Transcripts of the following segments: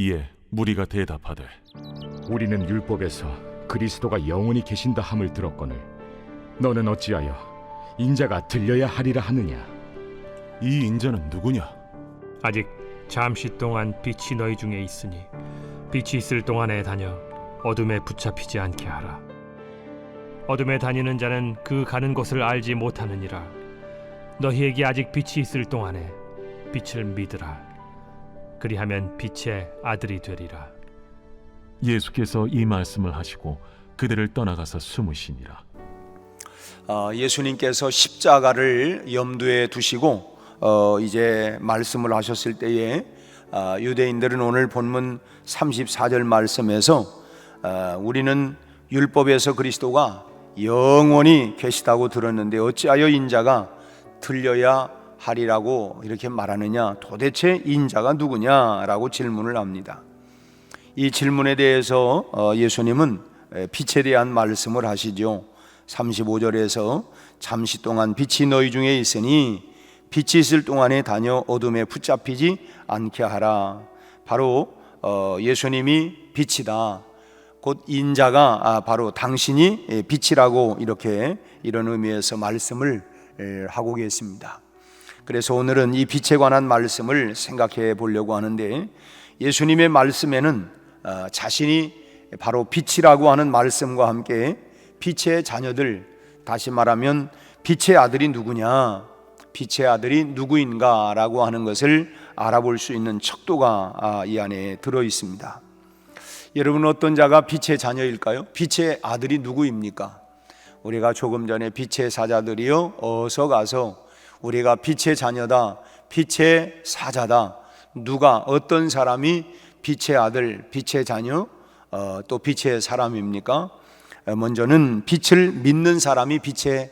이에 무리가 대답하되 우리는 율법에서 그리스도가 영원히 계신다 함을 들었거늘 너는 어찌하여 인자가 들려야 하리라 하느냐? 이 인자는 누구냐? 아직 잠시 동안 빛이 너희 중에 있으니 빛이 있을 동안에 다녀 어둠에 붙잡히지 않게 하라. 어둠에 다니는 자는 그 가는 곳을 알지 못하느니라. 너희에게 아직 빛이 있을 동안에 빛을 믿으라. 그리하면 빛의 아들이 되리라. 예수께서 이 말씀을 하시고 그들을 떠나가서 숨으시니라. 예수님께서 십자가를 염두에 두시고 이제 말씀을 하셨을 때에 유대인들은 오늘 본문 34절 말씀에서 우리는 율법에서 그리스도가 영원히 계시다고 들었는데 어찌하여 인자가 들려야 하리라고 이렇게 말하느냐, 도대체 인자가 누구냐라고 질문을 합니다. 이 질문에 대해서 예수님은 빛에 대한 말씀을 하시죠. 35절에서 잠시 동안 빛이 너희 중에 있으니 빛이 있을 동안에 다녀 어둠에 붙잡히지 않게 하라. 바로 예수님이 빛이다. 곧 인자가 바로 당신이 빛이라고 이런 의미에서 말씀을 하고 계십니다. 그래서 오늘은 이 빛에 관한 말씀을 생각해 보려고 하는데, 예수님의 말씀에는 자신이 바로 빛이라고 하는 말씀과 함께 빛의 자녀들, 다시 말하면 빛의 아들이 누구냐, 빛의 아들이 누구인가 라고 하는 것을 알아볼 수 있는 척도가 이 안에 들어 있습니다. 여러분, 어떤 자가 빛의 자녀일까요? 빛의 아들이 누구입니까? 우리가 조금 전에 빛의 사자들이요, 어서 가서 우리가 빛의 자녀다, 빛의 사자다, 누가, 어떤 사람이 빛의 아들, 빛의 자녀, 또 빛의 사람입니까? 먼저는 빛을 믿는 사람이 빛의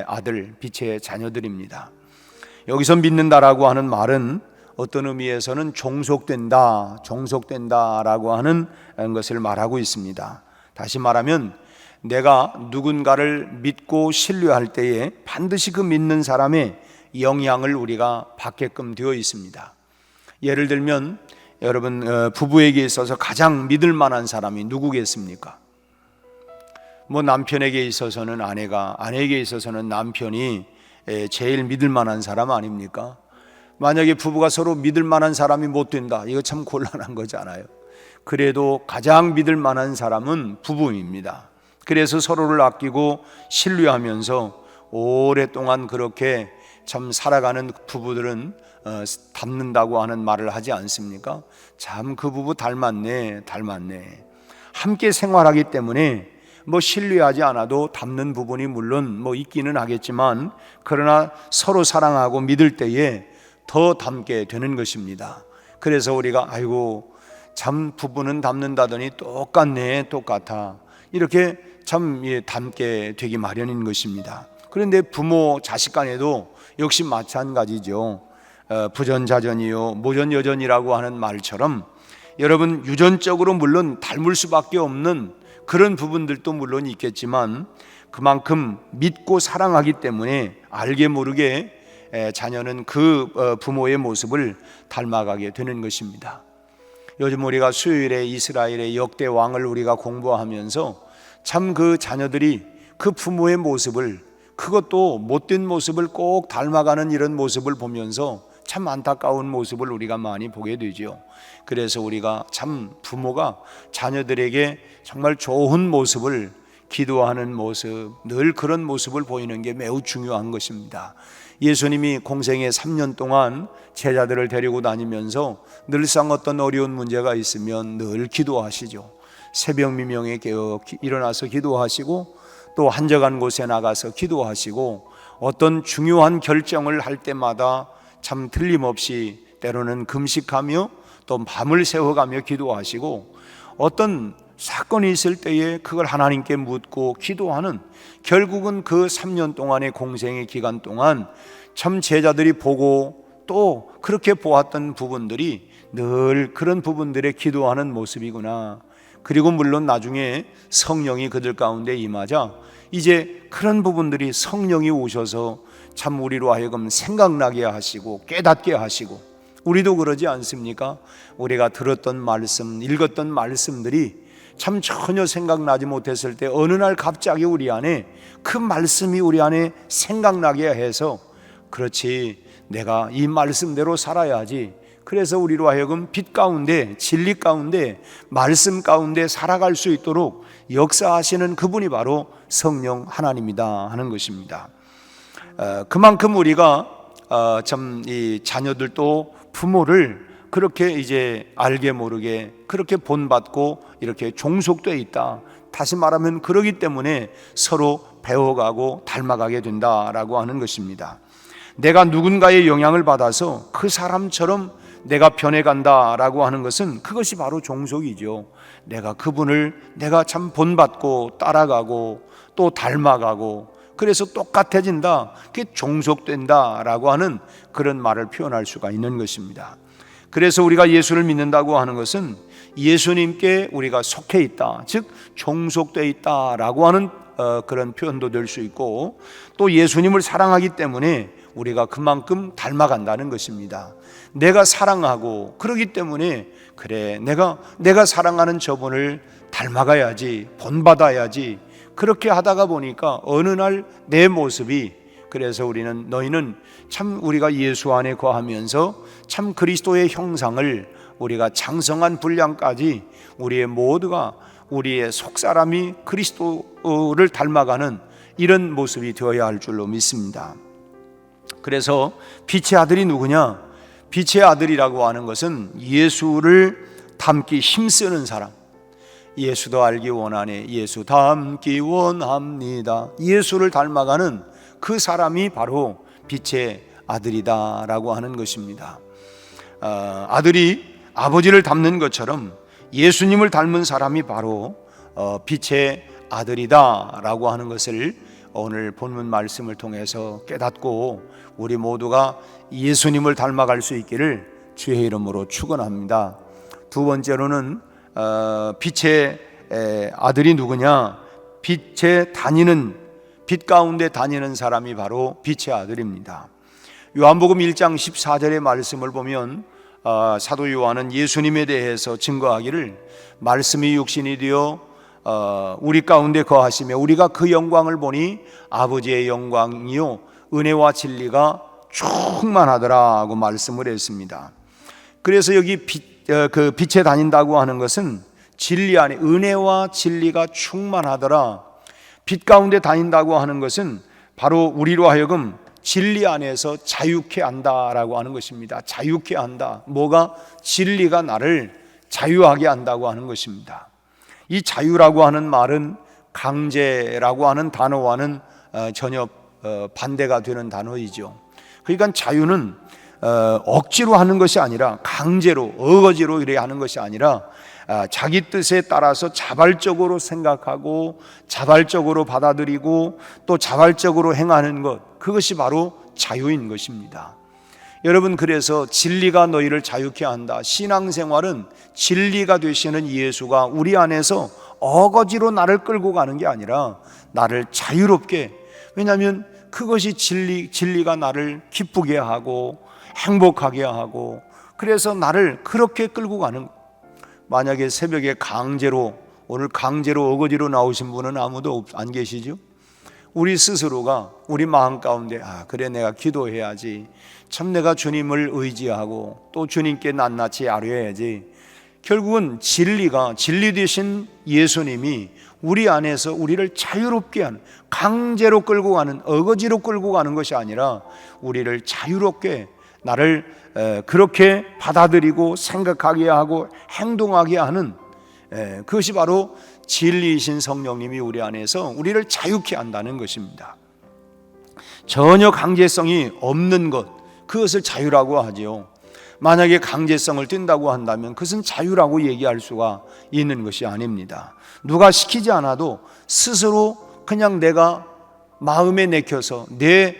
아들, 빛의 자녀들입니다. 여기서 믿는다라고 하는 말은 어떤 의미에서는 종속된다라고 하는 것을 말하고 있습니다. 다시 말하면 내가 누군가를 믿고 신뢰할 때에 반드시 그 믿는 사람의 영향을 우리가 받게끔 되어 있습니다. 예를 들면 여러분, 부부에게 있어서 가장 믿을 만한 사람이 누구겠습니까? 남편에게 있어서는 아내가, 아내에게 있어서는 남편이 제일 믿을 만한 사람 아닙니까? 만약에 부부가 서로 믿을 만한 사람이 못 된다, 이거 참 곤란한 거잖아요. 그래도 가장 믿을 만한 사람은 부부입니다. 그래서 서로를 아끼고 신뢰하면서 오랫동안 그렇게 참 살아가는 부부들은 닮는다고 하는 말을 하지 않습니까? 참 그 부부 닮았네. 함께 생활하기 때문에 신뢰하지 않아도 닮는 부분이 물론 있기는 하겠지만, 그러나 서로 사랑하고 믿을 때에 더 닮게 되는 것입니다. 그래서 우리가 아이고 참 부부는 닮는다더니 똑같아, 이렇게 참 닮게 되기 마련인 것입니다. 그런데 부모 자식 간에도 역시 마찬가지죠. 부전자전이요 모전여전이라고 하는 말처럼 여러분, 유전적으로 물론 닮을 수밖에 없는 그런 부분들도 물론 있겠지만, 그만큼 믿고 사랑하기 때문에 알게 모르게 자녀는 그 부모의 모습을 닮아가게 되는 것입니다. 요즘 우리가 수요일에 이스라엘의 역대 왕을 우리가 공부하면서 참 그 자녀들이 그 부모의 모습을, 그것도 못된 모습을 꼭 닮아가는 이런 모습을 보면서 참 안타까운 모습을 우리가 많이 보게 되죠. 그래서 우리가 참 부모가 자녀들에게 정말 좋은 모습을, 기도하는 모습, 늘 그런 모습을 보이는 게 매우 중요한 것입니다. 예수님이 공생애 3년 동안 제자들을 데리고 다니면서 늘상 어떤 어려운 문제가 있으면 늘 기도하시죠. 새벽 미명에 깨어 일어나서 기도하시고, 또 한적한 곳에 나가서 기도하시고, 어떤 중요한 결정을 할 때마다 참 틀림없이 때로는 금식하며 또 밤을 새워가며 기도하시고, 어떤 사건이 있을 때에 그걸 하나님께 묻고 기도하는, 결국은 그 3년 동안의 공생의 기간 동안 참 제자들이 보고 또 그렇게 보았던 부분들이 늘 그런 부분들에 기도하는 모습이구나. 그리고 물론 나중에 성령이 그들 가운데 임하자 이제 그런 부분들이 성령이 오셔서 참 우리로 하여금 생각나게 하시고 깨닫게 하시고, 우리도 그러지 않습니까? 우리가 들었던 말씀, 읽었던 말씀들이 참 전혀 생각나지 못했을 때 어느 날 갑자기 우리 안에 그 말씀이 우리 안에 생각나게 해서, 그렇지, 내가 이 말씀대로 살아야지. 그래서 우리로 하여금 빛 가운데, 진리 가운데, 말씀 가운데 살아갈 수 있도록 역사하시는 그분이 바로 성령 하나님이다 하는 것입니다. 그만큼 우리가 참 이 자녀들도 부모를 그렇게 이제 알게 모르게 그렇게 본받고 이렇게 종속되어 있다. 다시 말하면 그러기 때문에 서로 배워가고 닮아가게 된다라고 하는 것입니다. 내가 누군가의 영향을 받아서 그 사람처럼 내가 변해간다라고 하는 것은 그것이 바로 종속이죠. 내가 그분을 내가 참 본받고 따라가고 또 닮아가고 그래서 똑같아진다, 그게 종속된다라고 하는 그런 말을 표현할 수가 있는 것입니다. 그래서 우리가 예수를 믿는다고 하는 것은 예수님께 우리가 속해 있다, 즉 종속되어 있다라고 하는 그런 표현도 될 수 있고, 또 예수님을 사랑하기 때문에 우리가 그만큼 닮아간다는 것입니다. 내가 사랑하고 그러기 때문에 그래, 내가 사랑하는 저분을 닮아가야지, 본받아야지, 그렇게 하다가 보니까 어느 날 내 모습이, 그래서 너희는 참 우리가 예수 안에 거하면서 참 그리스도의 형상을 우리가 장성한 분량까지 우리의 모두가 우리의 속사람이 그리스도를 닮아가는 이런 모습이 되어야 할 줄로 믿습니다. 그래서 빛의 아들이 누구냐? 빛의 아들이라고 하는 것은 예수를 닮기 힘쓰는 사람. 예수도 알기 원하네, 예수 닮기 원합니다. 예수를 닮아가는 그 사람이 바로 빛의 아들이다라고 하는 것입니다. 아들이 아버지를 닮는 것처럼 예수님을 닮은 사람이 바로 빛의 아들이다라고 하는 것을 오늘 본문 말씀을 통해서 깨닫고 우리 모두가 예수님을 닮아갈 수 있기를 주의 이름으로 축원합니다. 두 번째로는 빛의 아들이 누구냐? 빛 가운데 다니는 사람이 바로 빛의 아들입니다. 요한복음 1장 14절의 말씀을 보면 사도 요한은 예수님에 대해서 증거하기를, 말씀이 육신이 되어 우리 가운데 거하시며 우리가 그 영광을 보니 아버지의 영광이요 은혜와 진리가 충만하더라고 말씀을 했습니다. 그래서 여기 그 빛에 다닌다고 하는 것은 진리 안에 은혜와 진리가 충만하더라. 빛 가운데 다닌다고 하는 것은 바로 우리로 하여금 진리 안에서 자유케 한다라고 하는 것입니다. 자유케 한다. 뭐가? 진리가 나를 자유하게 한다고 하는 것입니다. 이 자유라고 하는 말은 강제라고 하는 단어와는 전혀 반대가 되는 단어이죠. 그러니까 자유는 억지로 하는 것이 아니라, 강제로, 어거지로 이래 하는 것이 아니라 자기 뜻에 따라서 자발적으로 생각하고 자발적으로 받아들이고 또 자발적으로 행하는 것, 그것이 바로 자유인 것입니다. 여러분, 그래서 진리가 너희를 자유케 한다. 신앙생활은 진리가 되시는 예수가 우리 안에서 어거지로 나를 끌고 가는 게 아니라 나를 자유롭게, 왜냐하면 그것이 진리가 나를 기쁘게 하고 행복하게 하고, 그래서 나를 그렇게 끌고 가는. 만약에 새벽에 오늘 강제로 어거지로 나오신 분은 아무도 안 계시죠? 우리 스스로가 우리 마음 가운데 그래, 내가 기도해야지, 참 내가 주님을 의지하고 또 주님께 낱낱이 아뢰야지. 결국은 진리 되신 예수님이 우리 안에서 우리를 자유롭게 하는, 강제로 끌고 가는, 어거지로 끌고 가는 것이 아니라 우리를 자유롭게, 나를 그렇게 받아들이고 생각하게 하고 행동하게 하는, 그것이 바로 진리이신 성령님이 우리 안에서 우리를 자유케 한다는 것입니다. 전혀 강제성이 없는 것, 그것을 자유라고 하지요. 만약에 강제성을 띈다고 한다면 그것은 자유라고 얘기할 수가 있는 것이 아닙니다. 누가 시키지 않아도 스스로 그냥 내가 마음에 내켜서 내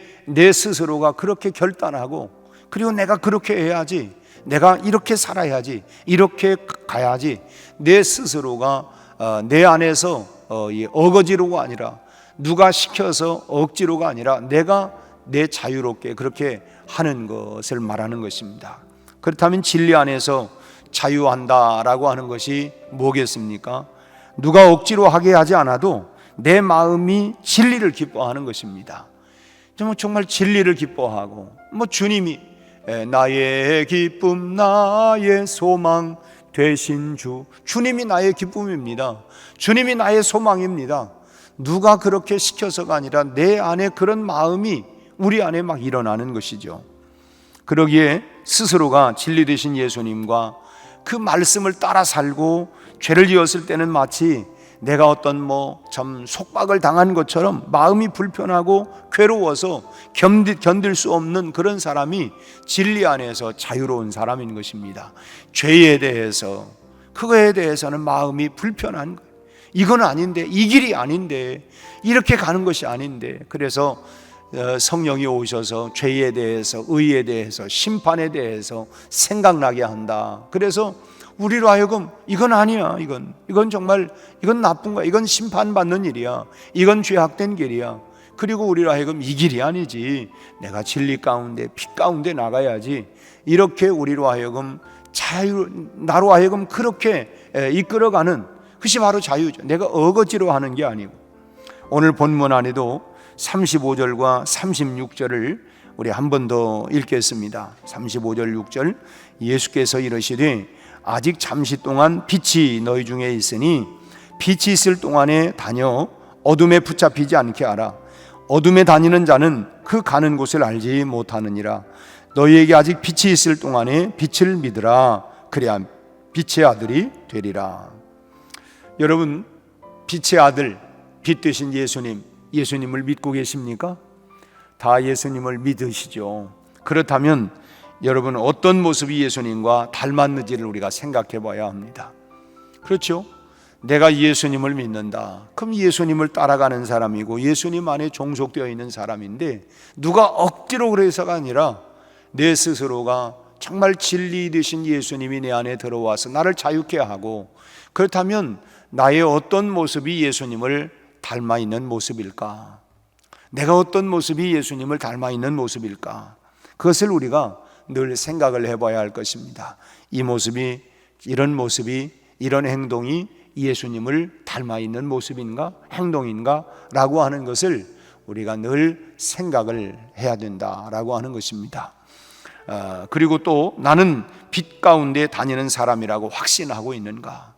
스스로가 그렇게 결단하고, 그리고 내가 그렇게 해야지, 내가 이렇게 살아야지, 이렇게 가야지, 내 스스로가 내 안에서 어거지로가 아니라, 누가 시켜서 억지로가 아니라 내가 내 자유롭게 그렇게 하는 것을 말하는 것입니다. 그렇다면 진리 안에서 자유한다라고 하는 것이 뭐겠습니까? 누가 억지로 하게 하지 않아도 내 마음이 진리를 기뻐하는 것입니다. 정말 진리를 기뻐하고 주님이 나의 기쁨 나의 소망 되신 주님이 나의 기쁨입니다. 주님이 나의 소망입니다. 누가 그렇게 시켜서가 아니라 내 안에 그런 마음이 우리 안에 막 일어나는 것이죠. 그러기에 스스로가 진리 되신 예수님과 그 말씀을 따라 살고 죄를 지었을 때는 마치 내가 어떤 참 속박을 당한 것처럼 마음이 불편하고 괴로워서 견딜 수 없는 그런 사람이 진리 안에서 자유로운 사람인 것입니다. 죄에 대해서 그거에 대해서는 마음이 불편한 거예요. 이건 아닌데, 이 길이 아닌데, 이렇게 가는 것이 아닌데. 그래서 성령이 오셔서 죄에 대해서, 의에 대해서, 심판에 대해서 생각나게 한다. 그래서 우리로 하여금 이건 아니야, 이건 정말 이건 나쁜 거야, 이건 심판받는 일이야, 이건 죄악된 길이야. 그리고 우리로 하여금 이 길이 아니지, 내가 진리 가운데 피 가운데 나가야지. 이렇게 우리로 하여금 나로 하여금 그렇게 이끌어가는 그것이 바로 자유죠. 내가 어거지로 하는 게 아니고. 오늘 본문 안에도 35절과 36절을 우리 한 번 더 읽겠습니다. 35절 6절 예수께서 이르시되 아직 잠시 동안 빛이 너희 중에 있으니 빛이 있을 동안에 다녀 어둠에 붙잡히지 않게 하라. 어둠에 다니는 자는 그 가는 곳을 알지 못하느니라. 너희에게 아직 빛이 있을 동안에 빛을 믿으라. 그래야 빛의 아들이 되리라. 여러분, 빛의 아들, 빛 되신 예수님을 믿고 계십니까? 다 예수님을 믿으시죠. 그렇다면 여러분, 어떤 모습이 예수님과 닮았는지를 우리가 생각해 봐야 합니다. 그렇죠? 내가 예수님을 믿는다. 그럼 예수님을 따라가는 사람이고 예수님 안에 종속되어 있는 사람인데, 누가 억지로 그래서가 아니라 내 스스로가 정말 진리 되신 예수님이 내 안에 들어와서 나를 자유케 하고, 그렇다면 나의 어떤 모습이 예수님을 닮아 있는 모습일까? 내가 어떤 모습이 예수님을 닮아 있는 모습일까? 그것을 우리가 늘 생각을 해봐야 할 것입니다. 이 모습이, 이런 모습이, 이런 행동이 예수님을 닮아 있는 모습인가, 행동인가 라고 하는 것을 우리가 늘 생각을 해야 된다라고 하는 것입니다. 그리고 또 나는 빛 가운데 다니는 사람이라고 확신하고 있는가?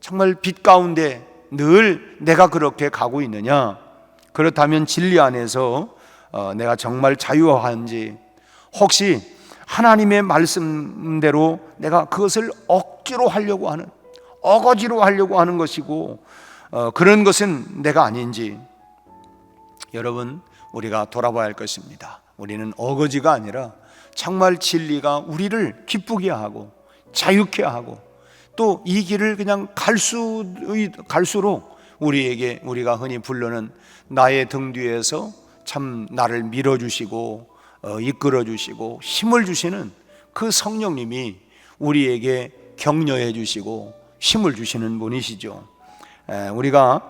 정말 빛 가운데 늘 내가 그렇게 가고 있느냐? 그렇다면 진리 안에서 내가 정말 자유한지, 혹시 하나님의 말씀대로 내가 그것을 억지로 하려고 하는, 어거지로 하려고 하는 것이고 그런 것은 내가 아닌지, 여러분, 우리가 돌아봐야 할 것입니다. 우리는 어거지가 아니라 정말 진리가 우리를 기쁘게 하고 자유케 하고 또 이 길을 그냥 갈수록 우리에게, 우리가 흔히 부르는 나의 등 뒤에서 참 나를 밀어주시고 이끌어주시고 힘을 주시는 그 성령님이 우리에게 격려해 주시고 힘을 주시는 분이시죠. 우리가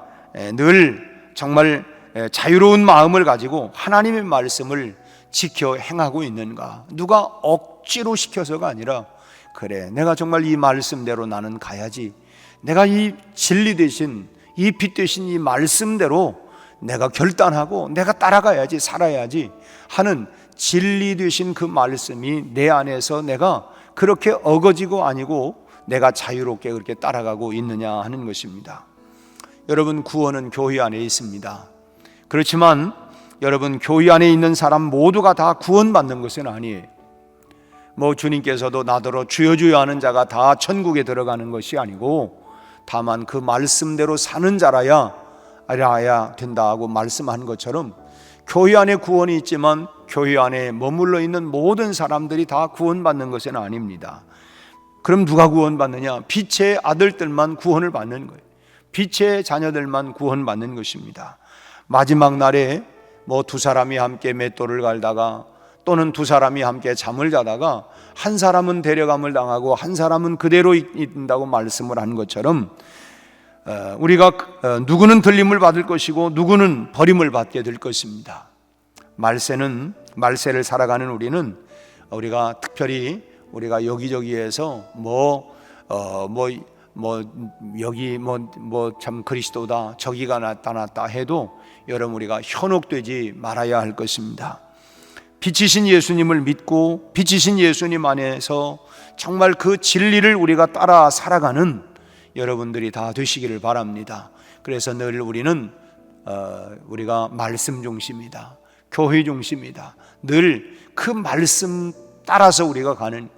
늘 정말 자유로운 마음을 가지고 하나님의 말씀을 지켜 행하고 있는가? 누가 억지로 시켜서가 아니라, 그래, 내가 정말 이 말씀대로 나는 가야지, 내가 이 진리 되신, 이 빛 되신 이 말씀대로 내가 결단하고 내가 따라가야지, 살아야지 하는 진리 되신 그 말씀이 내 안에서 내가 그렇게 어거지고 아니고 내가 자유롭게 그렇게 따라가고 있느냐 하는 것입니다. 여러분, 구원은 교회 안에 있습니다. 그렇지만 여러분, 교회 안에 있는 사람 모두가 다 구원받는 것은 아니에요. 주님께서도 나더러 주여 주여 하는 자가 다 천국에 들어가는 것이 아니고, 다만 그 말씀대로 사는 자라야 된다고 말씀한 것처럼 교회 안에 구원이 있지만 교회 안에 머물러 있는 모든 사람들이 다 구원받는 것은 아닙니다. 그럼 누가 구원받느냐? 빛의 아들들만 구원을 받는 거예요. 빛의 자녀들만 구원받는 것입니다. 마지막 날에 두 사람이 함께 맷돌을 갈다가, 또는 두 사람이 함께 잠을 자다가 한 사람은 데려감을 당하고 한 사람은 그대로 있다고 말씀을 한 것처럼, 우리가 누구는 들림을 받을 것이고 누구는 버림을 받게 될 것입니다. 말세를 살아가는 우리가 특별히 우리가 여기저기에서 여기 참 그리스도다, 저기가 나타났다 해도 여러분 우리가 현혹되지 말아야 할 것입니다. 빛이신 예수님을 믿고 빛이신 예수님 안에서 정말 그 진리를 우리가 따라 살아가는 여러분들이 다 되시기를 바랍니다. 그래서 늘 우리가 말씀 중심이다, 교회 중심이다. 늘 그 말씀 따라서 우리가 가는,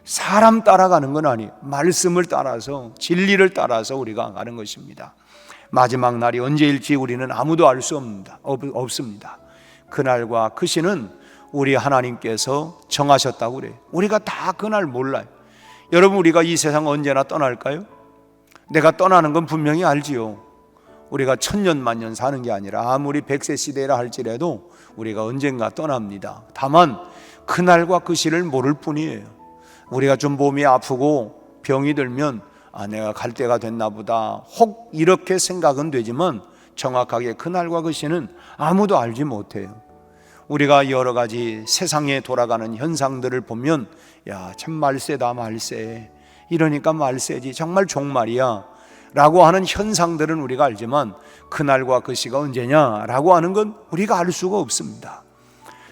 사람 따라가는 건 아니에요. 말씀을 따라서, 진리를 따라서 우리가 가는 것입니다. 마지막 날이 언제일지 우리는 아무도 알 수 없습니다. 그날과 그 시는 우리 하나님께서 정하셨다고 그래요. 우리가 다 그날 몰라요. 여러분, 우리가 이 세상 언제나 떠날까요? 내가 떠나는 건 분명히 알지요. 우리가 천년 만년 사는 게 아니라 아무리 100세 시대라 할지라도 우리가 언젠가 떠납니다. 다만 그날과 그 시를 모를 뿐이에요. 우리가 좀 몸이 아프고 병이 들면 내가 갈 때가 됐나 보다 혹 이렇게 생각은 되지만 정확하게 그날과 그 시는 아무도 알지 못해요. 우리가 여러 가지 세상에 돌아가는 현상들을 보면 참 말세다, 말세, 이러니까 말세지, 정말 종말이야 라고 하는 현상들은 우리가 알지만 그날과 그 시가 언제냐라고 하는 건 우리가 알 수가 없습니다.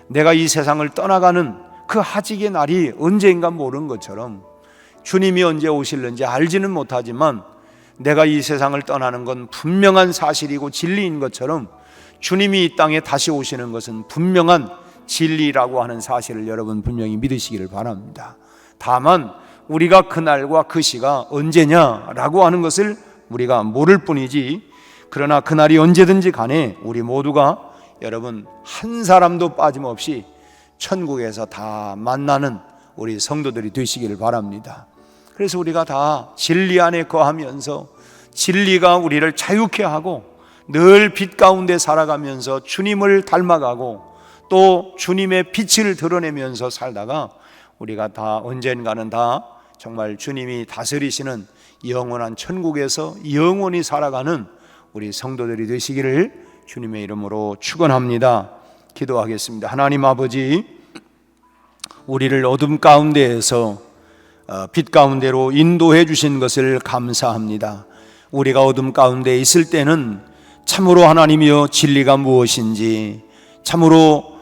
내가 이 세상을 떠나가는 그 하직의 날이 언제인가 모르는 것처럼 주님이 언제 오실는지 알지는 못하지만 내가 이 세상을 떠나는 건 분명한 사실이고 진리인 것처럼 주님이 이 땅에 다시 오시는 것은 분명한 진리라고 하는 사실을 여러분 분명히 믿으시기를 바랍니다. 다만 우리가 그날과 그 시가 언제냐라고 하는 것을 우리가 모를 뿐이지, 그러나 그날이 언제든지 간에 우리 모두가 여러분 한 사람도 빠짐없이 천국에서 다 만나는 우리 성도들이 되시기를 바랍니다. 그래서 우리가 다 진리 안에 거하면서 진리가 우리를 자유케 하고 늘 빛 가운데 살아가면서 주님을 닮아가고 또 주님의 빛을 드러내면서 살다가 우리가 다 언젠가는 다 정말 주님이 다스리시는 영원한 천국에서 영원히 살아가는 우리 성도들이 되시기를 주님의 이름으로 축원합니다. 기도하겠습니다. 하나님 아버지, 우리를 어둠 가운데에서 빛 가운데로 인도해 주신 것을 감사합니다. 우리가 어둠 가운데 있을 때는 참으로 하나님이여 진리가 무엇인지, 참으로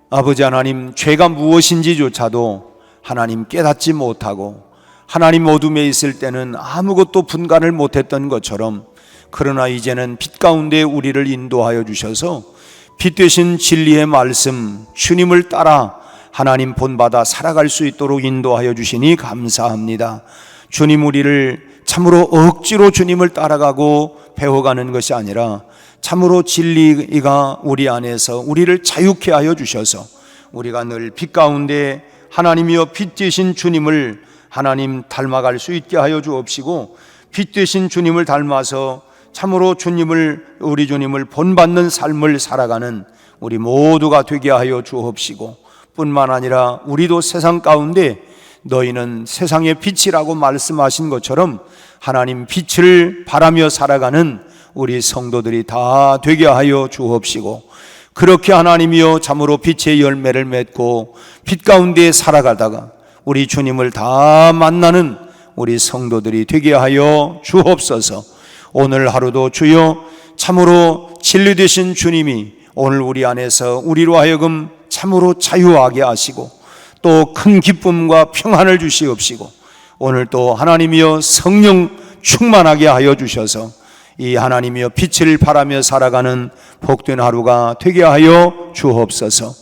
아버지 하나님 죄가 무엇인지조차도 하나님 깨닫지 못하고 하나님 어둠에 있을 때는 아무것도 분간을 못했던 것처럼, 그러나 이제는 빛 가운데 우리를 인도하여 주셔서 빛 되신 진리의 말씀 주님을 따라 하나님 본받아 살아갈 수 있도록 인도하여 주시니 감사합니다. 주님, 우리를 참으로 억지로 주님을 따라가고 배워가는 것이 아니라 참으로 진리가 우리 안에서 우리를 자유케 하여 주셔서 우리가 늘 빛 가운데 하나님이여 빛 되신 주님을 하나님 닮아갈 수 있게 하여 주옵시고, 빛 되신 주님을 닮아서 참으로 우리 주님을 본받는 삶을 살아가는 우리 모두가 되게 하여 주옵시고, 뿐만 아니라 우리도 세상 가운데 너희는 세상의 빛이라고 말씀하신 것처럼 하나님 빛을 바라며 살아가는 우리 성도들이 다 되게 하여 주옵시고, 그렇게 하나님이여 참으로 빛의 열매를 맺고 빛 가운데 살아가다가 우리 주님을 다 만나는 우리 성도들이 되게 하여 주옵소서. 오늘 하루도 주여 참으로 진리 되신 주님이 오늘 우리 안에서 우리로 하여금 참으로 자유하게 하시고 또 큰 기쁨과 평안을 주시옵시고, 오늘 또 하나님이여 성령 충만하게 하여 주셔서 이 하나님이여 빛을 바라며 살아가는 복된 하루가 되게 하여 주옵소서.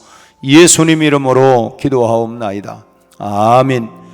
예수님 이름으로 기도하옵나이다. 아멘.